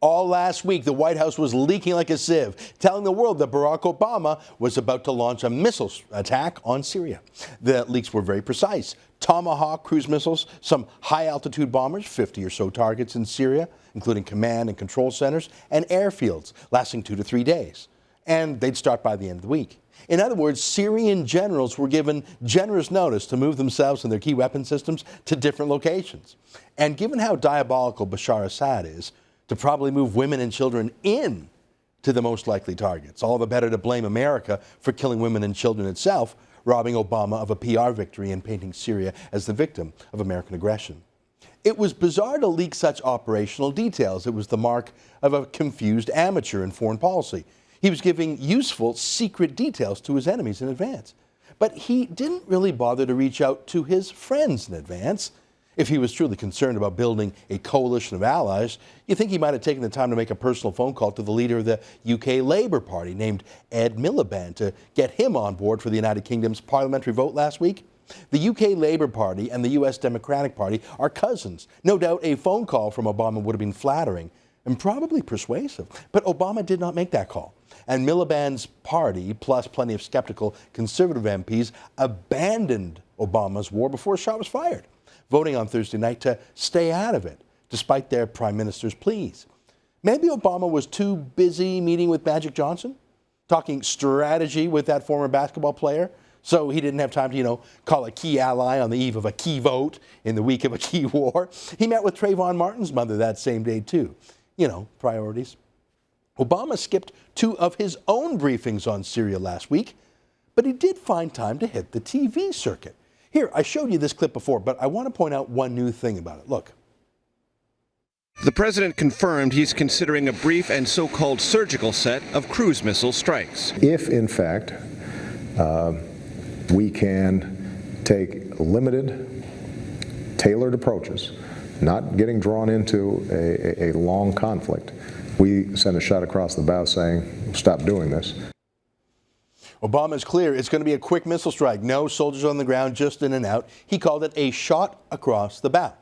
All last week, the White House was leaking like a sieve, telling the world that Barack Obama was about to launch a missile attack on Syria. The leaks were very precise. Tomahawk cruise missiles, some high-altitude bombers, 50 or so targets in Syria, including command and control centers, and airfields, lasting 2 to 3 days. And they'd start by the end of the week. In other words, Syrian generals were given generous notice to move themselves and their key weapon systems to different locations. And given how diabolical Bashar Assad is, to probably move women and children in to the most likely targets. All the better to blame America for killing women and children itself, robbing Obama of a PR victory and painting Syria as the victim of American aggression. It was bizarre to leak such operational details. It was the mark of a confused amateur in foreign policy. He was giving useful, secret details to his enemies in advance. But he didn't really bother to reach out to his friends in advance. If he was truly concerned about building a coalition of allies, you think he might have taken the time to make a personal phone call to the leader of the UK Labour Party, named Ed Miliband, to get him on board for the United Kingdom's parliamentary vote last week. The UK Labour Party and the US Democratic Party are cousins. No doubt a phone call from Obama would have been flattering and probably persuasive. But Obama did not make that call. And Miliband's party, plus plenty of skeptical conservative MPs, abandoned Obama's war before a shot was fired, voting on Thursday night to stay out of it, despite their prime minister's pleas. Maybe Obama was too busy meeting with Magic Johnson, talking strategy with that former basketball player, so he didn't have time to, call a key ally on the eve of a key vote in the week of a key war. He met with Trayvon Martin's mother that same day, too. Priorities. Obama skipped 2 of his own briefings on Syria last week, but he did find time to hit the TV circuit. Here, I showed you this clip before, but I want to point out one new thing about it. Look. The president confirmed he's considering a brief and so-called surgical set of cruise missile strikes. If, in fact, we can take limited, tailored approaches, not getting drawn into a long conflict, we send a shot across the bow saying, stop doing this. Obama is clear it's going to be a quick missile strike. No soldiers on the ground, just in and out. He called it a shot across the bow.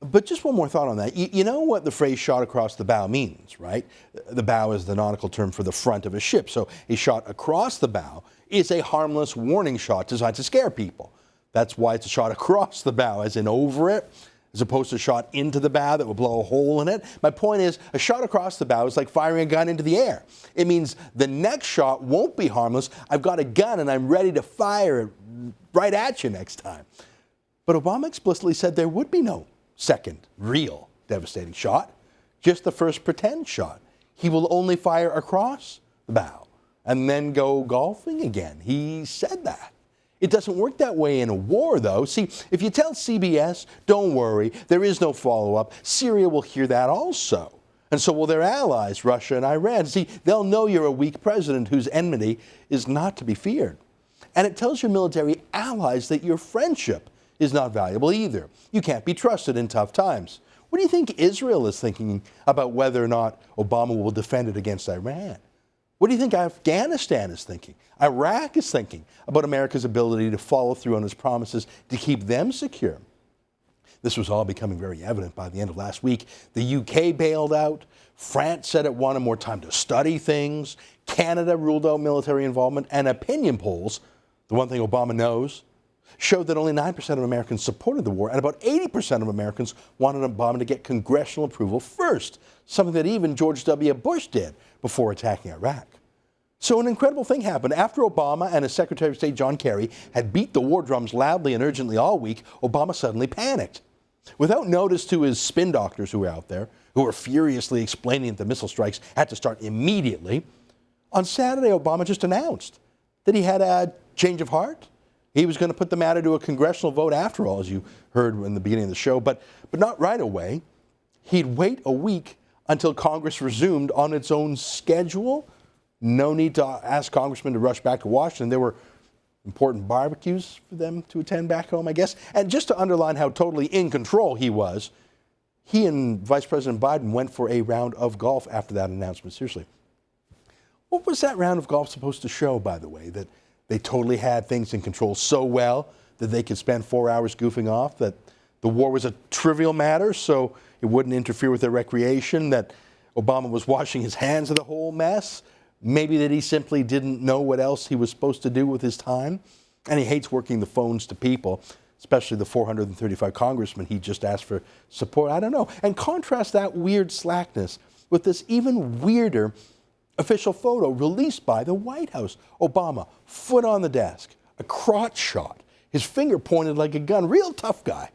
But just one more thought on that. You know what the phrase shot across the bow means, right? The bow is the nautical term for the front of a ship. So a shot across the bow is a harmless warning shot designed to scare people. That's why it's a shot across the bow, as in over it, as opposed to a shot into the bow that will blow a hole in it. My point is, a shot across the bow is like firing a gun into the air. It means the next shot won't be harmless. I've got a gun and I'm ready to fire it right at you next time. But Obama explicitly said there would be no second, real, devastating shot, just the first pretend shot. He will only fire across the bow and then go golfing again. He said that. It doesn't work that way in a war, though. See, if you tell CBS, don't worry, there is no follow-up, Syria will hear that also. And so will their allies, Russia and Iran. See, they'll know you're a weak president whose enmity is not to be feared. And it tells your military allies that your friendship is not valuable either. You can't be trusted in tough times. What do you think Israel is thinking about whether or not Obama will defend it against Iran? What do you think Afghanistan is thinking? Iraq is thinking about America's ability to follow through on its promises to keep them secure. This was all becoming very evident by the end of last week. The UK bailed out. France said it wanted more time to study things. Canada ruled out military involvement. And opinion polls, the one thing Obama knows, showed that only 9% of Americans supported the war and about 80% of Americans wanted Obama to get congressional approval first, something that even George W. Bush did before attacking Iraq. So an incredible thing happened. After Obama and his Secretary of State John Kerry had beat the war drums loudly and urgently all week, Obama suddenly panicked. Without notice to his spin doctors who were out there, who were furiously explaining that the missile strikes had to start immediately, on Saturday Obama just announced that he had a change of heart. He was going to put the matter to a congressional vote after all, as you heard in the beginning of the show, but not right away. He'd wait a week until Congress resumed on its own schedule. No need to ask congressmen to rush back to Washington. There were important barbecues for them to attend back home, I guess. And just to underline how totally in control he was, he and Vice President Biden went for a round of golf after that announcement. Seriously. What was that round of golf supposed to show, by the way? That they totally had things in control so well that they could spend 4 hours goofing off, that the war was a trivial matter, so it wouldn't interfere with their recreation, that Obama was washing his hands of the whole mess? Maybe that he simply didn't know what else he was supposed to do with his time? And he hates working the phones to people, especially the 435 congressmen he just asked for support. I don't know. And contrast that weird slackness with this even weirder official photo released by the White House. Obama, foot on the desk, a crotch shot, his finger pointed like a gun, real tough guy.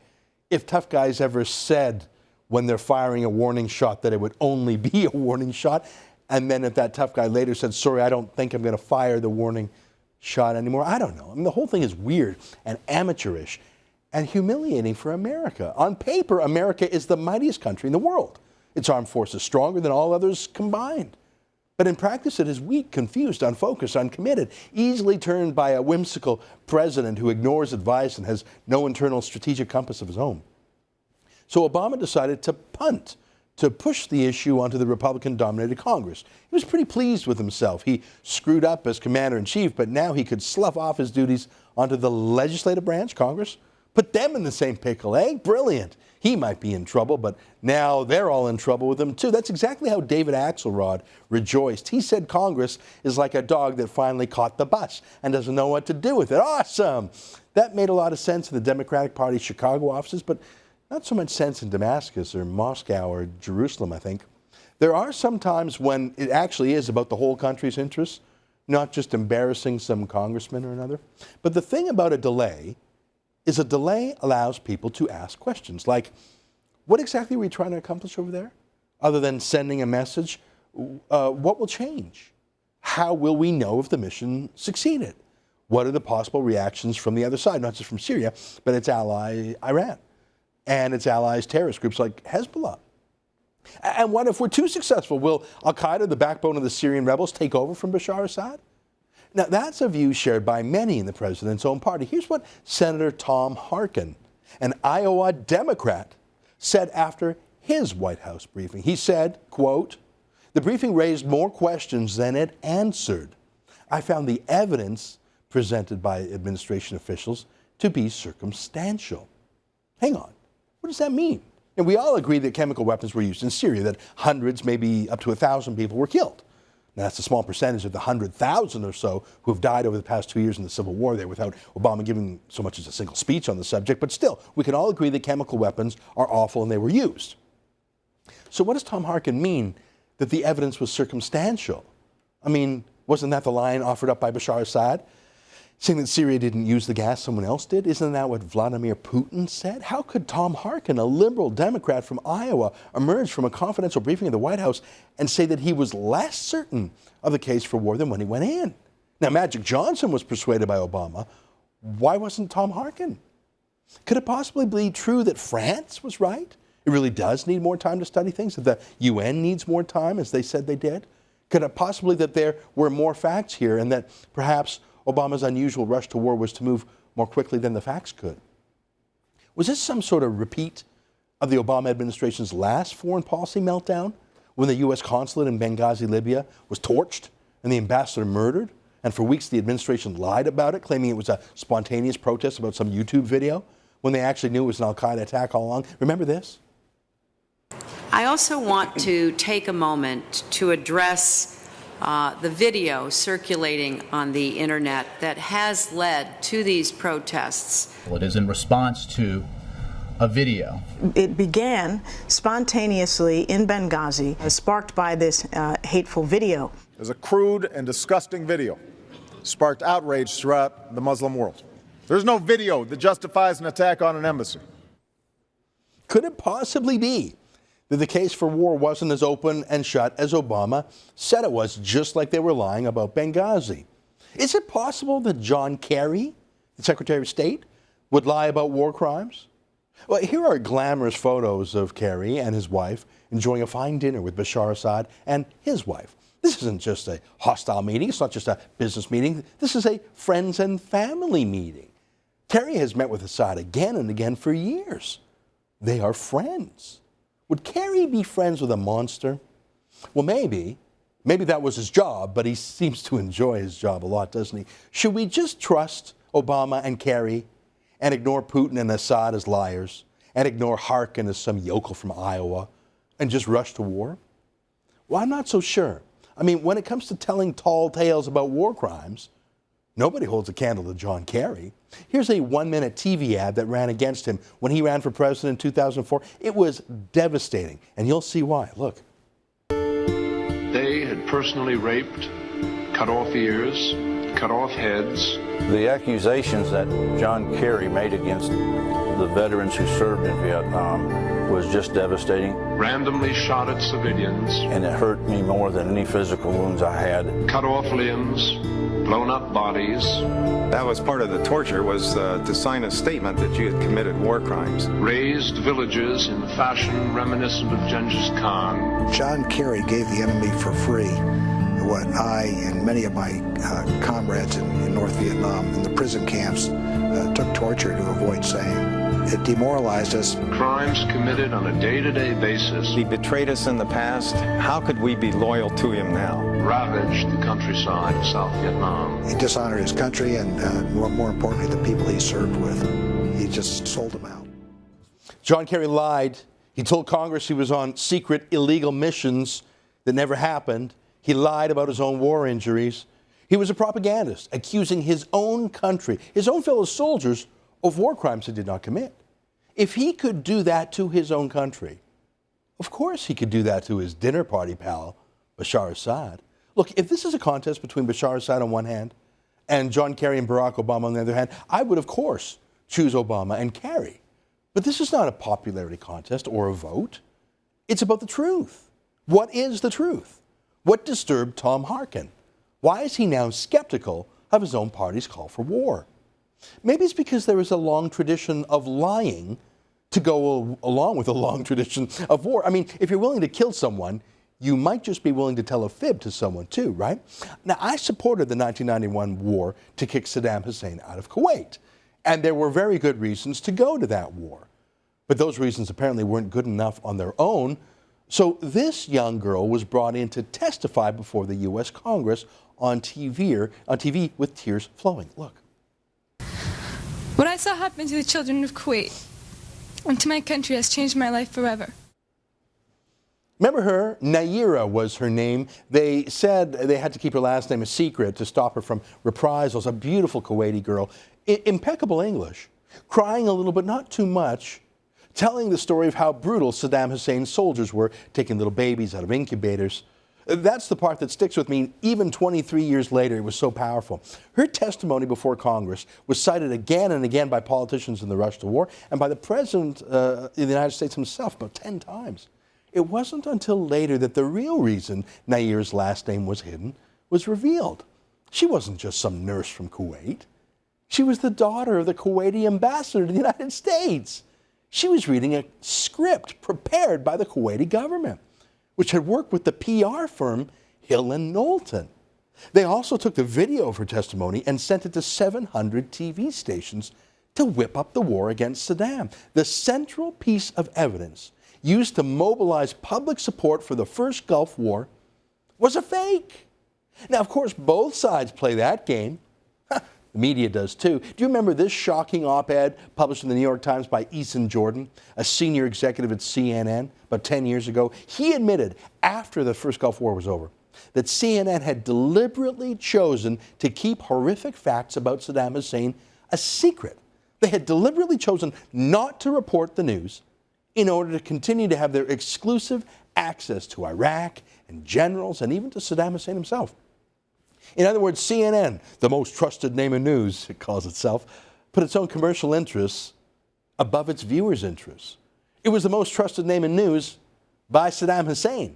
If tough guys ever said when they're firing a warning shot that it would only be a warning shot, and then if that tough guy later said, sorry, I don't think I'm going to fire the warning shot anymore. I don't know. I mean, the whole thing is weird and amateurish and humiliating for America. On paper, America is the mightiest country in the world. Its armed force is stronger than all others combined. But in practice, it is weak, confused, unfocused, uncommitted, easily turned by a whimsical president who ignores advice and has no internal strategic compass of his own. So Obama decided to punt, to push the issue onto the Republican-dominated Congress. He was pretty pleased with himself. He screwed up as commander-in-chief, but now he could slough off his duties onto the legislative branch, Congress, put them in the same pickle, eh? Brilliant. He might be in trouble, but now they're all in trouble with him, too. That's exactly how David Axelrod rejoiced. He said Congress is like a dog that finally caught the bus and doesn't know what to do with it. Awesome! That made a lot of sense in the Democratic Party's Chicago offices, but not so much sense in Damascus or Moscow or Jerusalem, I think. There are some times when it actually is about the whole country's interests, not just embarrassing some congressman or another. But the thing about a delay is a delay allows people to ask questions like, what exactly are we trying to accomplish over there? Other than sending a message, what will change? How will we know if the mission succeeded? What are the possible reactions from the other side, not just from Syria, but its ally, Iran, and its allies, terrorist groups like Hezbollah? And what if we're too successful? Will al-Qaeda, the backbone of the Syrian rebels, take over from Bashar Assad? Now, that's a view shared by many in the president's own party. Here's what Senator Tom Harkin, an Iowa Democrat, said after his White House briefing. He said, quote, "The briefing raised more questions than it answered. I found the evidence presented by administration officials to be circumstantial." Hang on, what does that mean? And we all agree that chemical weapons were used in Syria, that hundreds, maybe up to 1,000 people were killed. Now, that's a small percentage of the 100,000 or so who have died over the past 2 years in the civil war there without Obama giving so much as a single speech on the subject. But still, we can all agree that chemical weapons are awful and they were used. So what does Tom Harkin mean that the evidence was circumstantial? I mean, wasn't that the line offered up by Bashar Assad, saying that Syria didn't use the gas, someone else did? Isn't that what Vladimir Putin said? How could Tom Harkin, a liberal Democrat from Iowa, emerge from a confidential briefing in the White House and say that he was less certain of the case for war than when he went in? Now, Magic Johnson was persuaded by Obama. Why wasn't Tom Harkin? Could it possibly be true that France was right? It really does need more time to study things, that the UN needs more time, as they said they did? Could it possibly that there were more facts here and that perhaps Obama's unusual rush to war was to move more quickly than the facts could? Was this some sort of repeat of the Obama administration's last foreign policy meltdown, when the U.S. consulate in Benghazi, Libya, was torched and the ambassador murdered? And for weeks, the administration lied about it, claiming it was a spontaneous protest about some YouTube video, when they actually knew it was an al-Qaeda attack all along. Remember this? I also want to take a moment to address the video circulating on the internet that has led to these protests. It is in response to a video. It began spontaneously in Benghazi, sparked by this hateful video. It was a crude and disgusting video, sparked outrage throughout the Muslim world. There's no video that justifies an attack on an embassy. Could it possibly be that the case for war wasn't as open and shut as Obama said it was, just like they were lying about Benghazi? Is it possible that John Kerry, the Secretary of State, would lie about war crimes? Well, here are glamorous photos of Kerry and his wife enjoying a fine dinner with Bashar Assad and his wife. This isn't just a hostile meeting. It's not just a business meeting. This is a friends and family meeting. Kerry has met with Assad again and again for years. They are friends. Would Kerry be friends with a monster? Well, maybe. Maybe that was his job, but he seems to enjoy his job a lot, doesn't he? Should we just trust Obama and Kerry and ignore Putin and Assad as liars and ignore Harkin as some yokel from Iowa and just rush to war? Well, I'm not so sure. I mean, when it comes to telling tall tales about war crimes, nobody holds a candle to John Kerry. Here's a 1-minute TV ad that ran against him when he ran for president in 2004. It was devastating, and you'll see why. Look. They had personally raped, cut off ears, cut off heads. The accusations that John Kerry made against the veterans who served in Vietnam was just devastating. Randomly shot at civilians. And it hurt me more than any physical wounds I had. Cut off limbs, blown up bodies. That was part of the torture, was to sign a statement that you had committed war crimes. Razed villages in fashion reminiscent of Genghis Khan. John Kerry gave the enemy for free what I and many of my comrades in North Vietnam in the prison camps took torture to avoid saying. It demoralized us. Crimes committed on a day-to-day basis. He betrayed us in the past. How could we be loyal to him now? Ravaged the countryside of South Vietnam. He dishonored his country and, more importantly, the people he served with. He just sold them out. John Kerry lied. He told Congress he was on secret illegal missions that never happened. He lied about his own war injuries. He was a propagandist, accusing his own country, his own fellow soldiers, of war crimes he did not commit. If he could do that to his own country, of course he could do that to his dinner party pal, Bashar Assad. Look, if this is a contest between Bashar Assad on one hand and John Kerry and Barack Obama on the other hand, I would, of course, choose Obama and Kerry. But this is not a popularity contest or a vote. It's about the truth. What is the truth? What disturbed Tom Harkin? Why is he now skeptical of his own party's call for war? Maybe it's because there is a long tradition of lying to go along with a long tradition of war. I mean, if you're willing to kill someone, you might just be willing to tell a fib to someone too, right? Now, I supported the 1991 war to kick Saddam Hussein out of Kuwait, and there were very good reasons to go to that war. But those reasons apparently weren't good enough on their own, so this young girl was brought in to testify before the U.S. Congress on TV with tears flowing. Look. What I saw happen to the children of Kuwait and to my country has changed my life forever. Remember her? Naira was her name. They said they had to keep her last name a secret to stop her from reprisals. A beautiful Kuwaiti girl, impeccable English, crying a little but not too much, telling the story of how brutal Saddam Hussein's soldiers were, taking little babies out of incubators. That's the part that sticks with me. Even 23 years later, it was so powerful. Her testimony before Congress was cited again and again by politicians in the rush to war and by the President of the United States himself about 10 times. It wasn't until later that the real reason Nair's last name was hidden was revealed. She wasn't just some nurse from Kuwait. She was the daughter of the Kuwaiti ambassador to the United States. She was reading a script prepared by the Kuwaiti government, which had worked with the PR firm Hill & Knowlton. They also took the video of her testimony and sent it to 700 TV stations to whip up the war against Saddam. The central piece of evidence used to mobilize public support for the first Gulf War was a fake. Now, of course, both sides play that game. The media does too. Do you remember this shocking op-ed published in the New York Times by Eason Jordan, a senior executive at CNN, about 10 years ago? He admitted after the first Gulf War was over that CNN had deliberately chosen to keep horrific facts about Saddam Hussein a secret. They had deliberately chosen not to report the news in order to continue to have their exclusive access to Iraq and generals and even to Saddam Hussein himself. In other words, CNN, the most trusted name in news, it calls itself, put its own commercial interests above its viewers' interests. It was the most trusted name in news by Saddam Hussein.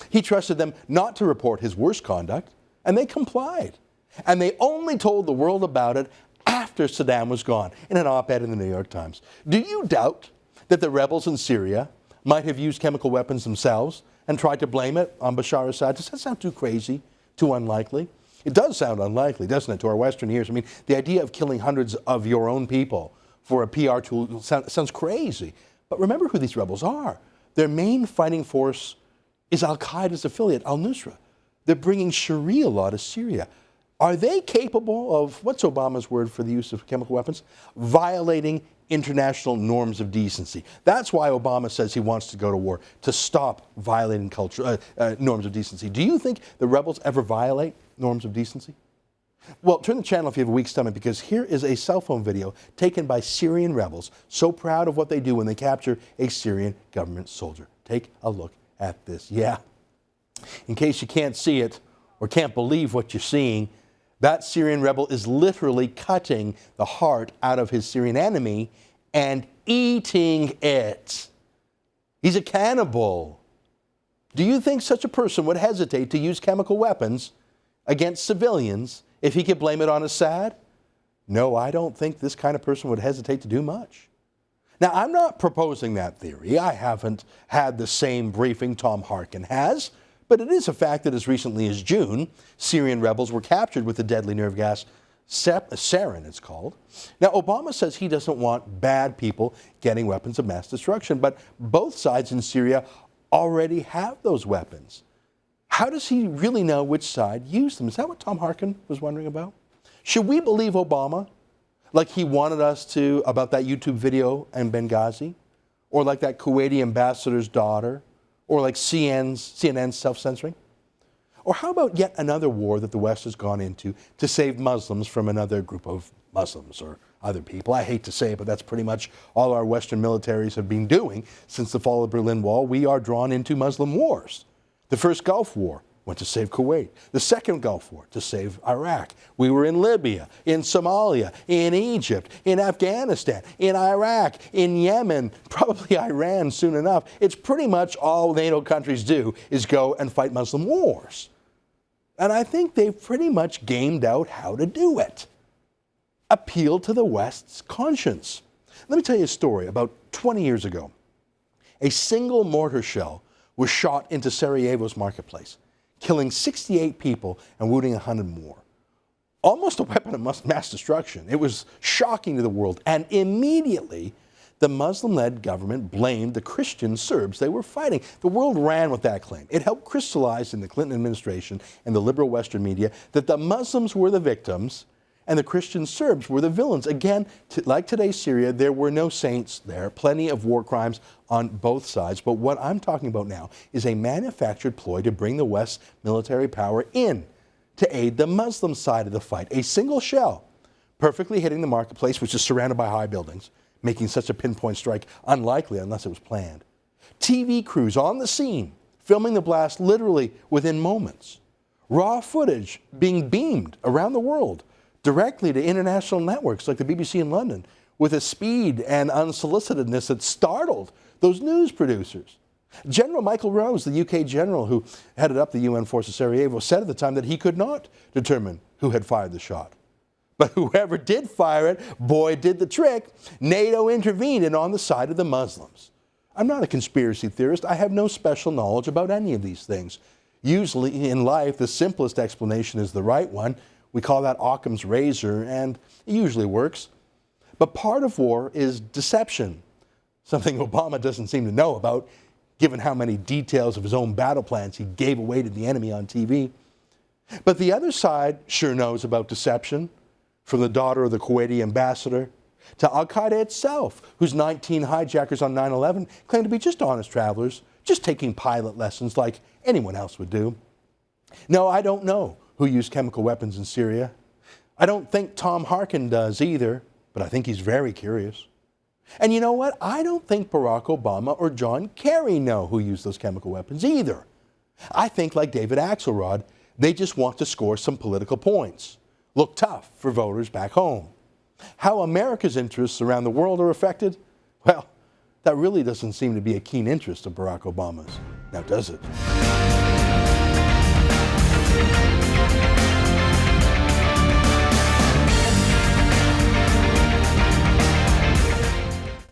He trusted them not to report his worst conduct, and they complied. And they only told the world about it after Saddam was gone, in an op-ed in the New York Times. Do you doubt that the rebels in Syria might have used chemical weapons themselves and tried to blame it on Bashar Assad? Does that sound too crazy, too unlikely? It does sound unlikely, doesn't it, to our Western ears? I mean, the idea of killing hundreds of your own people for a PR tool sounds crazy. But remember who these rebels are. Their main fighting force is al-Qaeda's affiliate, al-Nusra. They're bringing Sharia law to Syria. Are they capable of, what's Obama's word for the use of chemical weapons? Violating international norms of decency. That's why Obama says he wants to go to war, to stop violating norms of decency. Do you think the rebels ever violate norms of decency? Well, turn the channel if you have a weak stomach, because here is a cell phone video taken by Syrian rebels, so proud of what they do when they capture a Syrian government soldier. Take a look at this. Yeah. In case you can't see it or can't believe what you're seeing, that Syrian rebel is literally cutting the heart out of his Syrian enemy and eating it. He's a cannibal. Do you think such a person would hesitate to use chemical weapons against civilians if he could blame it on Assad? No, I don't think this kind of person would hesitate to do much. Now, I'm not proposing that theory. I haven't had the same briefing Tom Harkin has, but it is a fact that as recently as June, Syrian rebels were captured with the deadly nerve gas sarin, it's called. Now, Obama says he doesn't want bad people getting weapons of mass destruction, but both sides in Syria already have those weapons. How does he really know which side used them? Is that what Tom Harkin was wondering about? Should we believe Obama like he wanted us to about that YouTube video in Benghazi? Or like that Kuwaiti ambassador's daughter? Or like CNN's self-censoring? Or how about yet another war that the West has gone into to save Muslims from another group of Muslims or other people? I hate to say it, but that's pretty much all our Western militaries have been doing since the fall of the Berlin Wall. We are drawn into Muslim wars. The first Gulf War went to save Kuwait. The second Gulf War to save Iraq. We were in Libya, in Somalia, in Egypt, in Afghanistan, in Iraq, in Yemen, probably Iran soon enough. It's pretty much all NATO countries do is go and fight Muslim wars. And I think they've pretty much gamed out how to do it. Appeal to the West's conscience. Let me tell you a story. About 20 years ago, a single mortar shell was shot into Sarajevo's marketplace, killing 68 people and wounding 100 more. Almost a weapon of mass destruction. It was shocking to the world, and immediately the Muslim-led government blamed the Christian Serbs they were fighting. The world ran with that claim. It helped crystallize in the Clinton administration and the liberal Western media that the Muslims were the victims and the Christian Serbs were the villains. Again, like today's Syria, there were no saints there, plenty of war crimes on both sides. But what I'm talking about now is a manufactured ploy to bring the West's military power in to aid the Muslim side of the fight. A single shell perfectly hitting the marketplace, which is surrounded by high buildings, making such a pinpoint strike unlikely unless it was planned. TV crews on the scene, filming the blast literally within moments. Raw footage being beamed around the world directly to international networks like the BBC in London with a speed and unsolicitedness that startled those news producers. General Michael Rose, the UK general who headed up the UN force at Sarajevo, said at the time that he could not determine who had fired the shot. But whoever did fire it, boy, did the trick. NATO intervened and on the side of the Muslims. I'm not a conspiracy theorist. I have no special knowledge about any of these things. Usually in life, the simplest explanation is the right one. We call that Occam's razor, and it usually works. But part of war is deception, something Obama doesn't seem to know about, given how many details of his own battle plans he gave away to the enemy on TV. But the other side sure knows about deception, from the daughter of the Kuwaiti ambassador to Al-Qaeda itself, whose 19 hijackers on 9/11 claimed to be just honest travelers, just taking pilot lessons like anyone else would do. No, I don't know who used chemical weapons in Syria. I don't think Tom Harkin does either, but I think he's very curious. And you know what? I don't think Barack Obama or John Kerry know who used those chemical weapons either. I think, like David Axelrod, they just want to score some political points, look tough for voters back home. How America's interests around the world are affected? Well, that really doesn't seem to be a keen interest of Barack Obama's. Now, does it?